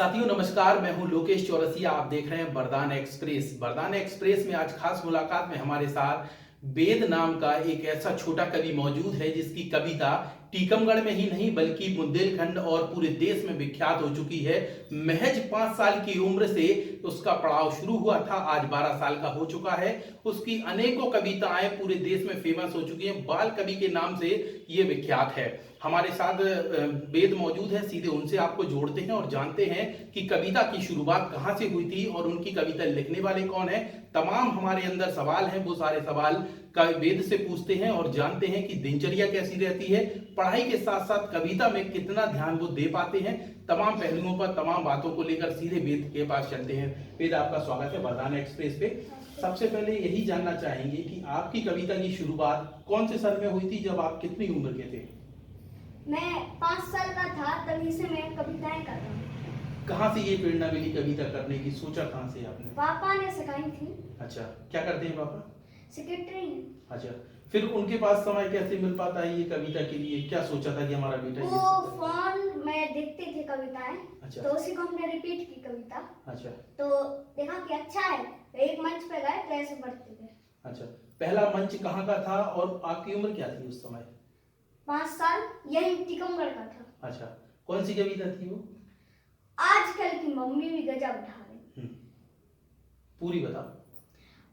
साथियों नमस्कार, मैं हूं लोकेश चौरसिया। आप देख रहे हैं वरदान एक्सप्रेस। वरदान एक्सप्रेस में आज खास मुलाकात में हमारे साथ वेद नाम का एक ऐसा छोटा कवि मौजूद है जिसकी कविता टीकमगढ़ में ही नहीं बल्कि बुंदेलखंड और पूरे देश में विख्यात हो चुकी है। महज 5 साल की उम्र से उसका पड़ाव शुरू हुआ था, आज 12 साल का हो चुका है। उसकी अनेकों कविताएं पूरे देश में फेमस हो चुकी हैं, बाल कवि के नाम से ये विख्यात है। हमारे साथ वेद मौजूद है, सीधे उनसे आपको जोड़ते हैं और जानते हैं कि कविता की शुरुआत कहाँ से हुई थी और उनकी कविता लिखने वाले कौन है। तमाम हमारे अंदर सवाल हैं, वो सारे सवाल का वेद से पूछते हैं और जानते हैं कि दिनचर्या कैसी रहती है, पढ़ाई के साथ साथ कविता में कितना ध्यान वो दे पाते हैं। तमाम पहलुओं पर तमाम बातों को लेकर सीधे वेद के पास चलते हैं। वेद, आपका स्वागत है वरदान एक्सप्रेस पे। सबसे पहले यही जानना चाहेंगे कि आपकी कविता की शुरुआत कौन से साल में हुई थी, जब आप कितनी उम्र के थे? मैं 5 साल का था, तभी से मैं कविताएं करता हूँ। कहाँ से ये प्रेरणा मिली कविता करने की, सोचा कहाँ से आपने? पापा ने सिखाई थी। अच्छा, क्या करते हैं पापा? सेक्रेटरी हैं। अच्छा, फिर उनके पास समय कैसे मिल पाता है ये कविता के लिए? क्या सोचा था कि हमारा बेटा वो फोन में देखते थे कविताएं। अच्छा। तो उसी को हमने रिपीट की कविता। अच्छा। तो देखा कि अच्छा है, एक मंच पे गए तो ऐसे बढ़ते थे। अच्छा, पहला मंच कहाँ का था और आपकी उम्र क्या थी उस समय? 5 साल, यही टीकमगढ़ का था। अच्छा, कौन सी कविता थी वो? आजकल की मम्मी भी गजब ढा रही। पूरी बताओ।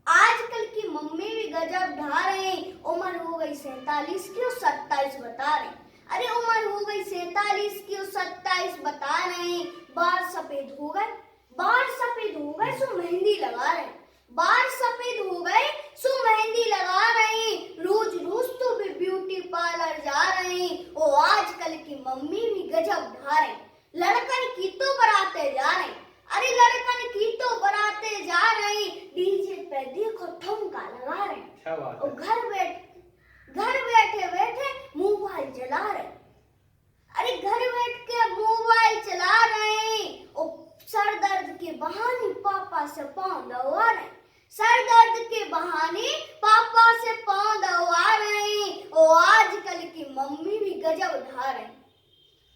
आजकल की मम्मी भी गजब ढा रहे, उम्र हो गई 47 की और 27 बता रहे। अरे उम्र हो गई 47 की और 27 बता रहे। बाल सफेद हो गए, बाल सफेद हो गए सो मेहंदी लगा रहे। बाल सफेद हो गए सो मेहंदी लगा रहे। रोज रोज तो भी ब्यूटी पार्लर जा रहे। ओ आजकल की मम्मी भी गजब ढा रहे। लड़कन की तो बराते जा रहे। अरे लड़कन की तो बराते जा रहे। डीजे पे देखो ठुमका लगा रहे। क्या बात और घर बैठे बैठे मोबाइल चला रहे। अरे घर बैठ के मोबाइल चला रहे। और सर दर्द के बहाने पापा से पाँव दबा रहे। सर दर्द के बहाने पापा से पाँव दबा रहे। और आजकल की मम्मी भी गजब ढा रहे।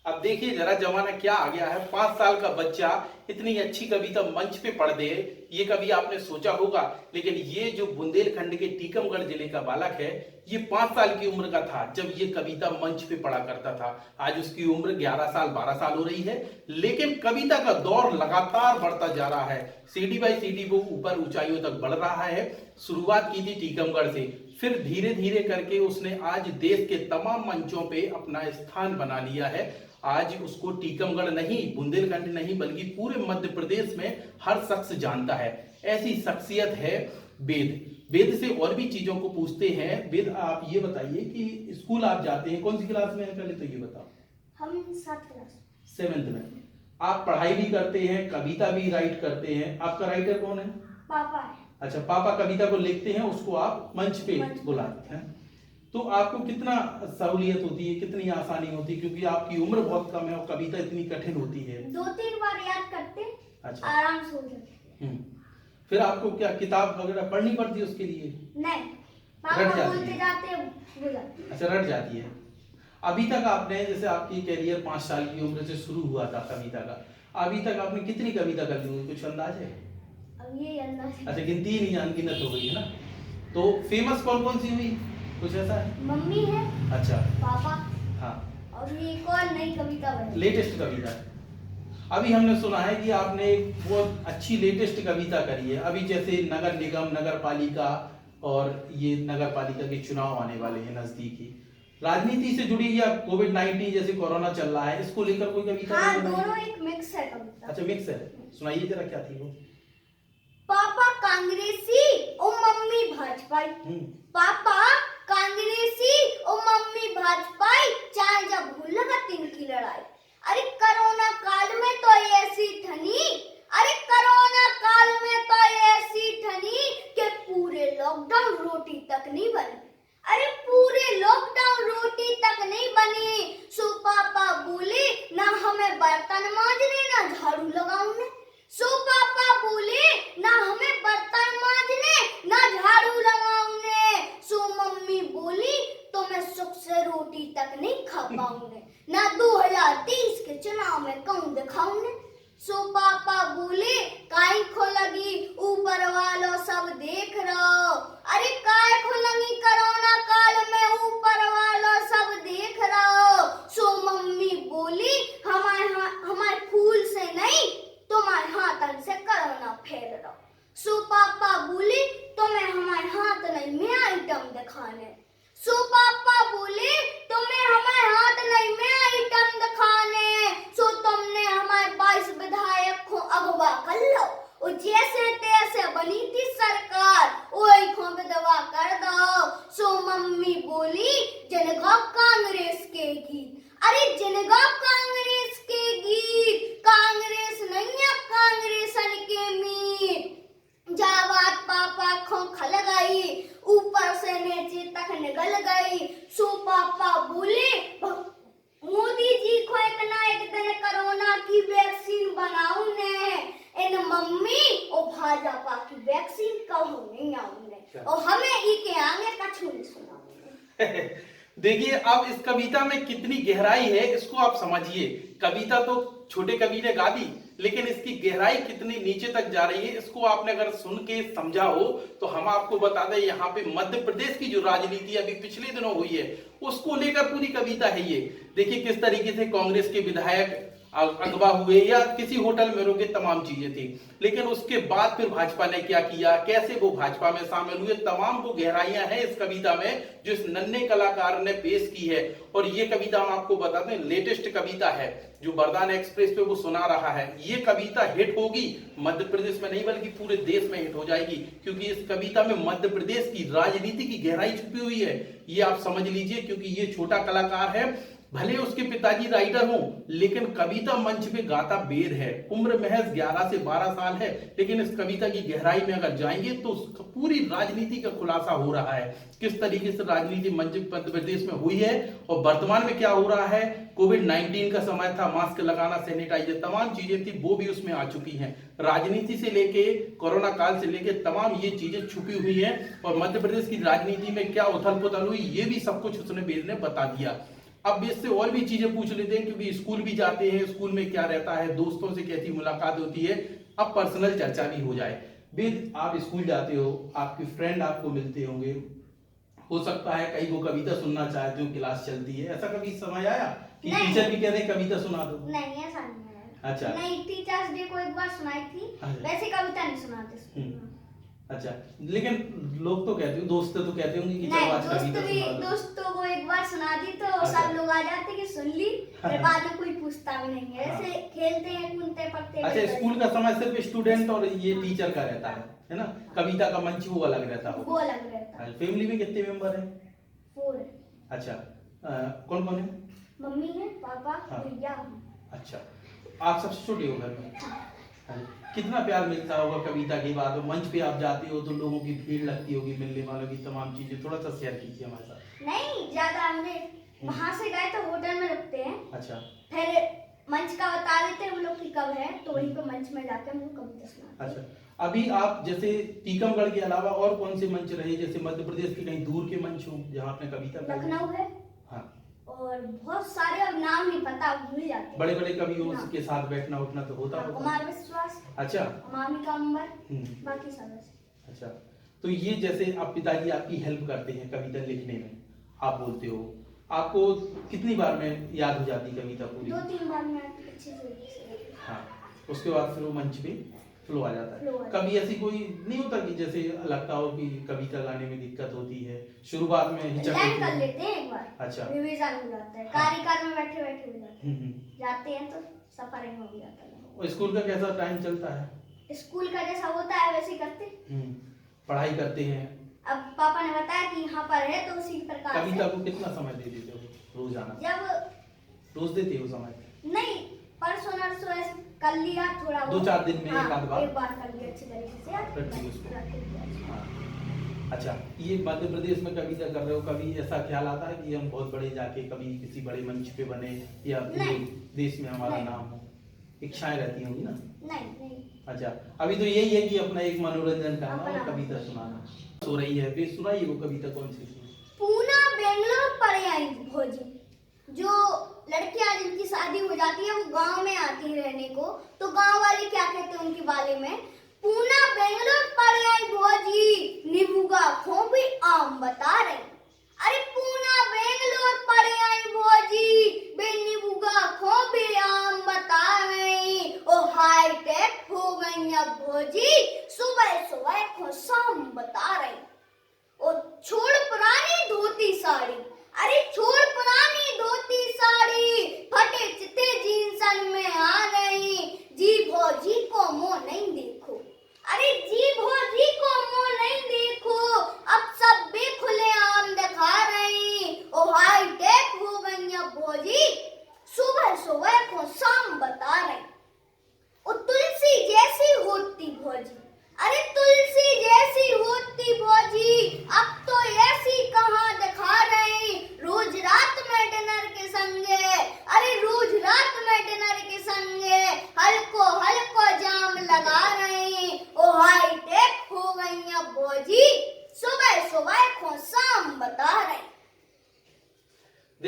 अब देखिए जरा जमाना क्या आ गया है, 5 साल का बच्चा इतनी अच्छी कविता मंच पे पढ़ दे, ये कभी आपने सोचा होगा? लेकिन ये जो बुंदेलखंड के टीकमगढ़ जिले का बालक है, ये 5 साल की उम्र का था जब ये कविता मंच पे पढ़ा करता था। आज उसकी उम्र 11 साल 12 साल हो रही है, लेकिन कविता का दौर लगातार बढ़ता जा रहा है। सीढ़ी बाई सीढ़ी वो ऊपर ऊंचाइयों तक बढ़ रहा है। शुरुआत की थी टीकमगढ़ से, फिर धीरे धीरे करके उसने आज देश के तमाम मंचों पे अपना स्थान बना लिया है। आज उसको टीकमगढ़ नहीं, बुंदेलखंड नहीं बल्कि पूरे मध्य प्रदेश में हर शख्स जानता है। ऐसी शख्सियत है वेद। वेद से और भी चीजों को पूछते हैं। वेद, आप ये बताइए कि स्कूल आप जाते हैं, कौन सी क्लास में है पहले तो ये बताओ? हम 7 क्लास 7th में। आप पढ़ाई भी करते हैं, कविता भी राइट करते हैं। आपका राइटर कौन है? पापा है। अच्छा, पापा कविता को लिखते हैं, उसको आप मंच पे बुलाते हैं। तो आपको कितना सहूलियत होती है, कितनी आसानी होती है, क्योंकि आपकी उम्र बहुत कम है और कविता इतनी कठिन होती है? 2-3 बार याद करते। अच्छा। आराम से हो जाते। फिर आपको क्या किताब वगैरह पढ़नी पड़ती है उसके लिए? नहीं, रट पापा जाती बोलते है। जाते हो जाते। अच्छा, रट जाती है। अभी तक आपने, जैसे आपकी कैरियर 5 साल की उम्र से शुरू हुआ था कविता का, अभी तक आपने कितनी कविता कर ली होगी, कुछ अंदाज है? अब ये अंदाज। अच्छा, गिनती ही नहीं, अनगिनत हो गई है ना। तो फेमस कौन कौन सी हुई, कुछ ऐसा है? मम्मी है, अच्छा। पापा, हाँ, और ये कौन नई कविता बनी? लेटेस्ट कविता है। अभी हमने सुना है कि आपने एक बहुत अच्छी लेटेस्ट कविता करी है। अभी जैसे नगर निगम, नगर पालिका और ये नगर पालिका के चुनाव आने वाले हैं नजदीकी, राजनीति से जुड़ी या कोविड-19 जैसे कोरोना चल रहा है, इसको लेकर कोई कविता? हाँ, दोनों एक मिक्स है कविता। अच्छा, मिक्स है। सुनाइए जरा, क्या थी वो? पापा कांग्रेसी और मम्मी भाजपाई। पापा कांग्रेसी और मम्मी भाजपाई, चाहे जब भूल लगा तिनकी लड़ाई। अरे कोरोना काल में तो ऐसी ठनी, अरे कोरोना काल में तो ऐसी ठनी कि पूरे लॉकडाउन रोटी तक नहीं बनी। अरे पूरे लॉकडाउन रोटी तक नहीं बनी। सो पापा बोले ना हमें बर्तन मांजने ना झाड़ू लगाने। सो पापा बोले ना हमें बर्तन मांजने ना झाड़ू लगाने। सो मम्मी बोली तो मैं सुख से रोटी तक नहीं खा पाऊंगे, ना 2023 के चुनाव में कहूं दिखाऊंगे। सो भाजपा की वैक्सीन कब होने आऊंगे और हमें ई के आगे कछु नहीं सुनाऊंगे। देखिए अब इस कविता में कितनी गहराई है इसको आप समझिए। कविता तो छोटे कवि ने गा दी, लेकिन इसकी गहराई कितनी नीचे तक जा रही है इसको आपने अगर सुन के समझा हो तो हम आपको बता दें, यहाँ पे मध्य प्रदेश की जो राजनीति अभी पिछले दिनों हुई है उसको लेकर पूरी कविता है ये। देखिए किस तरीके से कांग्रेस के विधायक अगवा हुए या किसी होटल में रुके, तमाम चीजें थी। लेकिन उसके बाद फिर भाजपा ने क्या किया, कैसे वो भाजपा में शामिल हुए, तमाम वो गहराइयां हैं इस कविता में जो इस नन्हे कलाकार ने पेश की है। और ये कविता हम आपको बता दें लेटेस्ट कविता है जो वरदान एक्सप्रेस पे वो सुना रहा है। ये कविता हिट होगी मध्य प्रदेश में नहीं बल्कि पूरे देश में हिट हो जाएगी, क्योंकि इस कविता में मध्य प्रदेश की राजनीति की गहराई छुपी हुई है। ये आप समझ लीजिए, क्योंकि ये छोटा कलाकार है, भले उसके पिताजी राइटर हों लेकिन कविता मंच पे गाता वेद है। उम्र महज 11 से 12 साल है, लेकिन इस कविता की गहराई में अगर जाएंगे तो पूरी राजनीति का खुलासा हो रहा है, किस तरीके से राजनीति मंच मध्य प्रदेश में हुई है और वर्तमान में क्या हो रहा है। कोविड-19 का समय था, मास्क लगाना, सैनिटाइजर, तमाम चीजें थी वो भी उसमें आ चुकी हैं। राजनीति से लेके कोरोना काल से लेके तमाम ये चीजें छुपी हुई हैं और मध्य प्रदेश की राजनीति में क्या उथल पुथल हुई ये भी सब कुछ उसने वेद ने बता दिया। अब इससे और भी चीजें पूछ लेते हैं, क्योंकि स्कूल भी जाते हैं, स्कूल में क्या रहता है, दोस्तों से कैसी मुलाकात होती है, अब पर्सनल चर्चा भी हो जाए। वेद आप स्कूल जाते हो, आपके फ्रेंड आपको मिलते होंगे, हो सकता है कई वो कविता सुनना चाहते हो, क्लास चलती है, ऐसा कभी समय आया कि टीचर भी कह रहे कविता सुना दो? नहीं, ऐसा नहीं आया। अच्छा, नहीं, टीचर्स डे को एक बार सुनाई थी, वैसे कविता नहीं सुनाते स्कूल में। अच्छा, लेकिन लोग तो कहते हो, दोस्त तो कहते होंगे कि चलो आज कविता सुना दो। दोस्तों को एक बार सुना दी तो सब लोग आ जाते कि सुन ली, फिर बाद में कोई पूछता भी नहीं है, ऐसे खेलते हैं, कूदते पढ़ते। अच्छा, स्कूल का समय सिर्फ स्टूडेंट और ये टीचर का रहता है ना? कविता का मंच वो अलग रहता है। वो अलग रहता है। फैमिली में कितने मेंबर हैं? 4 है। अच्छा, कौन कौन है? मम्मी है, पापा, भैया। अच्छा, आप सबसे छोटे हो घर में? कितना प्यार मिलता होगा कविता के बाद? मंच पे आप जाते हो तो लोगों की भीड़ लगती होगी, मिलने वालों की तमाम चीजें, थोड़ा सा शेयर कीजिए हमारे साथ। नहीं ज्यादा, हमने वहां से गए तो होटल में रुकते हैं। अच्छा, फिर मंच का बता देते हैं वो लोग की कब है, तो वहीं पे मंच में जाकर हम कविता सुनाते हैं। अच्छा, अभी आप जैसे टीकमगढ़ के अलावा और कौन से मंच रहे, जैसे मध्य प्रदेश के कहीं दूर के मंच हो जहाँ आपने कविता गाई? लखनऊ है। हाँ, और बहुत सारे, अब नाम नहीं पता, भूल जाते हैं। बड़े बड़े कवियों के साथ बैठना उठना तो होता होगा। कुमार विश्वास। अच्छा, अमामिका अंबर, बाकी सब ऐसे। अच्छा, तो ये जैसे आप पिताजी आपकी हेल्प करते हैं कविता लिखने में, आप बोलते हो, आपको कितनी बार में याद हो जाती कविता पूरी? 2-3 बार में अच्छे से। हाँ, उसके बाद फिर वो मंच पे फ्लो आ जाता है। कभी ऐसी कोई नहीं होता कि जैसे लगता हो कि कविता गाने में दिक्कत होती है, शुरुआत में हिचक लर्न कर लेते हैं एक बार। अच्छा, रिवीजन हो जाता है, कार्यकाल में बैठे बैठे हो जाता है। जाते हैं तो सफर हो जाता है। और स्कूल का कैसा टाइम चलता है? स्कूल का जैसा होता है वैसे करते। पढ़ाई करते हैं। अब पापा ने बताया कि यहाँ पर है तो उसी प्रकार से। कविता को कितना समय दे देते हो रोजाना? जब रोज देते हो समय? नहीं, परसों नरसों ऐसे कर लिया, थोड़ा 2-4 दिन में हाँ, एक आध बार कर लिया अच्छी तरीके से। हाँ। अच्छा, ये मध्य प्रदेश में कविता कर रहे हो, कभी ऐसा ख्याल आता है कि हम बहुत बड़े जाके कभी किसी बड़े मंच पे बने या पूरे देश में हमारा नाम हो? इच्छाएं रहती होंगी ना? नहीं। अच्छा, अभी तो यही है कि अपना एक मनोरंजन करना और कविता सुनाना। सो रही है, फिर सुनाइए वो कविता कौन सी? पूना बेंगलोर पढ़े आई भोजी। जो लड़कियां जिनकी शादी हो जाती है वो गांव में आती है रहने को, तो गांव वाले क्या कहते हैं उनके बारे में? पूना बेंगलोर पढ़े आई भोजी, नींबूगा खोपी आम बता रही। अरे पूना बेंगलोर पढ़े आई भोजी, नींबूगा खोपी आम बता रही। ओ हाई टेक हो गई अब भोजी, सुबह सुबह को शाम बता रही। ओ छोड़ पुरानी धोती साड़ी, अरे छोड़ पुरानी धोती साड़ी, फटे चिते जींसन में आ गई। जी भौजी को मुंह नहीं देखो, अरे जी भौजी को मुंह नहीं देखो, अब सब भी खुले आम दिखा रही। ओ हाई टेक हो गई अब भौजी, सुबह सुबह को शाम बता रही। ओ तुलसी जैसी होती भौजी,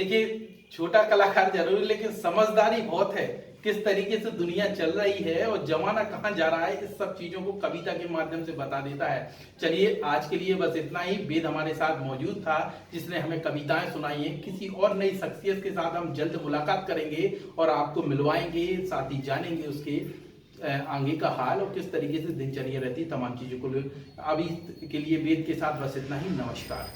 देखिए छोटा कलाकार जरूर, लेकिन समझदारी बहुत है, किस तरीके से दुनिया चल रही है और जमाना कहाँ जा रहा है, इस सब चीजों को कविता के माध्यम से बता देता है। चलिए आज के लिए बस इतना ही। वेद हमारे साथ मौजूद था जिसने हमें कविताएं सुनाई हैं। किसी और नई शख्सियत के साथ हम जल्द मुलाकात करेंगे और आपको मिलवाएंगे, साथ ही जानेंगे उसके आगे का हाल और किस तरीके से दिनचर्या रहती है, तमाम चीजों को। अभी के लिए वेद के साथ बस इतना ही। नमस्कार।